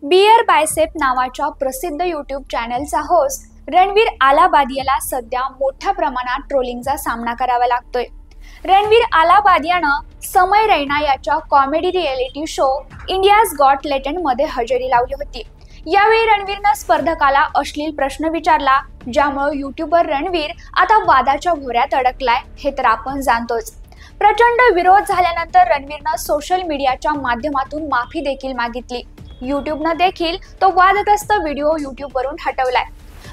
Beer bicep नावाच्या प्रसिद्ध YouTube चॅनलचा होस्ट रणवीर आलाबादियाला सध्या मोठ्या प्रमाणात ट्रोलिंगचा सामना करावा लागतोय। रणवीर आलाबादियानं समय रैना याच्या comedy reality show India's got talent मध्ये हजेरी लावली होती। यावेळी रणवीरनं स्पर्धकाला अश्लील प्रश्न विचारला, ज्यामुळे यूट्यूबर रणवीर आता वादाच्या भोवऱ्यात अडकलाय हे तर आपण जाणतोच। प्रचंड विरोध झाल्यानंतर रणवीरनं सोशल मीडियाच्या माध्यमातून माफी देखील मागितली। यूट्यूबनं देखील तो वादग्रस्त व्हिडिओ यूट्यूबवरून हटवलाय।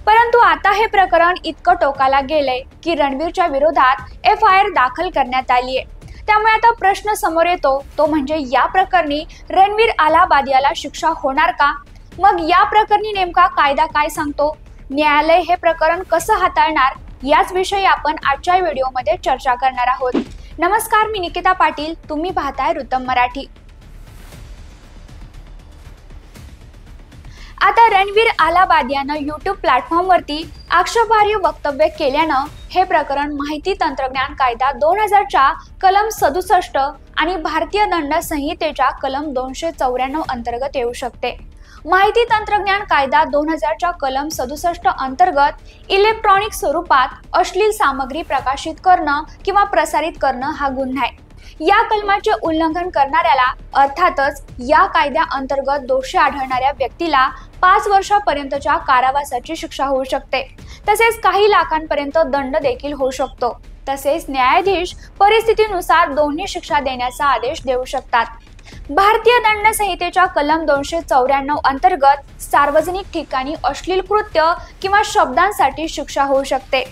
परंतु आता हे प्रकरण इतकं टोकाला गेलंय की रणवीरच्या विरोधात FIR दाखल करण्यात आली आहे। त्यामुळे आता प्रश्न समोर येतो तो म्हणजे या प्रकरणी रणवीर आलाबादियाला शिक्षा होणार का? मग या प्रकरणी नेमका कायदा काय सांगतो? न्यायालय हे प्रकरण कसं हाताळणार याच विषयी आपण आजच्या व्हिडिओमध्ये चर्चा करणार आहोत। नमस्कार, मी निकिता पाटील, तुम्ही पाहताय रुतम मराठी। आता रणवीर आलाबादियानं यूट्यूब प्लॅटफॉर्मवरती आक्षेपार्ह वक्तव्य केल्यानं हे प्रकरण माहिती तंत्रज्ञान कायदा 2000 च्या कलम 67 आणि भारतीय दंड संहितेच्या कलम 294 अंतर्गत येऊ शकते। माहिती तंत्रज्ञान कायदा 2000 च्या कलम 67 अंतर्गत इलेक्ट्रॉनिक स्वरूपात अश्लील सामग्री प्रकाशित करणं किंवा प्रसारित करणं हा गुन्हा आहे। या कलमाचे उल्लंघन करणाऱ्याला अर्थातच या कायद्या अंतर्गत दोषी आढळणाऱ्या व्यक्तीला 5 वर्षांपर्यंतच्या कारावासाची शिक्षा होऊ शकते। तसेच काही लाखांपर्यंत दंड देखील होऊ शकतो। तसेच न्यायाधीश परिस्थितीनुसार दोन्ही शिक्षा देण्याचा आदेश देऊ शकतात। भारतीय दंड संहितेच्या कलम 294 अंतर्गत सार्वजनिक ठिकाणी अश्लील कृत्य किंवा शब्दांसाठी शिक्षा होऊ शकते।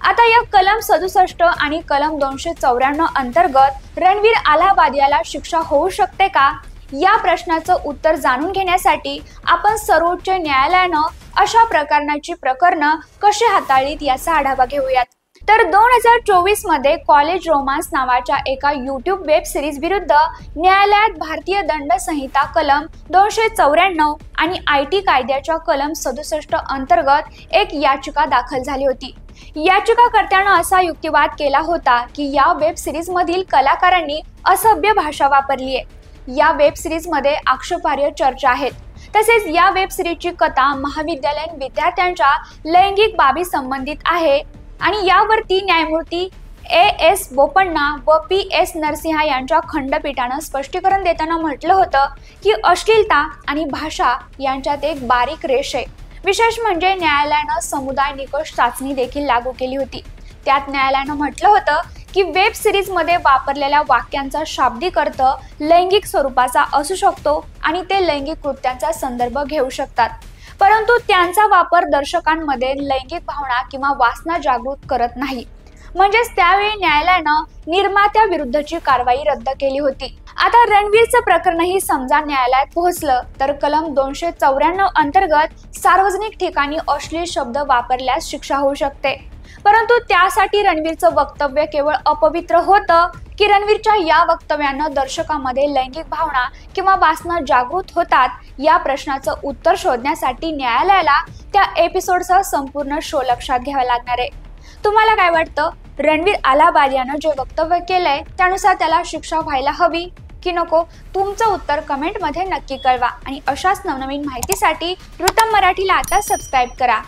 आता या कलम 67 आणि कलम 294 अंतर्गत रणवीर आलाबादियाला शिक्षा होऊ शकते का? या प्रश्नाचं उत्तर जाणून घेण्यासाठी आपण सर्वोच्च न्यायालयानं अशा प्रकरणाची प्रकरणं कशी हाताळलीत याचा आढावा घेऊयात। तर 2024 मध्ये कॉलेज रोमांस नावाच्या एका यूट्यूब वेब सिरीज विरुद्ध न्यायालयात भारतीय दंड संहिता कलम 294 आणि IT कायद्याच्या कलम 67 अंतर्गत एक याचिका दाखल झाली होती। याचिकाकर्त्यानं असा युक्तिवाद केला होता की या वेब सिरीज मधील कलाकारांनी असभ्य भाषा वापरली आहे। या वेब सिरीज मध्ये आक्षेपार्ह चर्चा आहेत। तसेच या वेब सिरीजची कथा महाविद्यालयीन विद्यार्थ्यांच्या लैंगिक बाबी संबंधित आहे आणि यावरती न्यायमूर्ती AS बोपण्णा व PS नरसिंहा यांच्या खंडपीठानं स्पष्टीकरण देताना म्हटलं होतं की अश्लीलता आणि भाषा यांच्यात एक बारीक रेष आहे। विशेष म्हणजे न्यायालयानं समुदाय निकष चाचणी देखील लागू केली होती। त्यात न्यायालयानं म्हटलं होतं की वेब सिरीज मध्ये वापरलेल्या वाक्यांचा शाब्दिक अर्थ लैंगिक स्वरूपाचा असू शकतो आणि ते लैंगिक कृत्यांचा संदर्भ घेऊ शकतात, परंतु त्यांचा वापर दर्शकांमध्ये लैंगिक भावना किंवा वासना जागृत करत नाही। म्हणजेच त्यावेळी न्यायालयानं निर्मात्या विरुद्धची कारवाई रद्द केली होती। आता रणवीरचं प्रकरणही समजा न्यायालयात पोहोचलं तर कलम 294 अंतर्गत सार्वजनिक ठिकाणी अश्लील शब्द वापरल्यास शिक्षा होऊ शकते। परंतु त्यासाठी रणवीरचं वक्तव्य केवळ अपवित्र होतं की रणवीरच्या या वक्तव्यानं दर्शकांमध्ये लैंगिक भावना किंवा वासना जागृत होतात, या प्रश्नाचं उत्तर शोधण्यासाठी न्यायालयाला त्या एपिसोडचा संपूर्ण शो लक्षात घ्यावा लागणार आहे। तुम्हाला काय वाटतं? रणवीर आलाबादियानं जे वक्तव्य केलंय त्यानुसार त्याला शिक्षा व्हायला हवी की नको? तुमचं उत्तर कमेंटमध्ये नक्की कळवा आणि अशाच नवनवीन माहितीसाठी रुतम मराठीला आता सबस्क्राईब करा।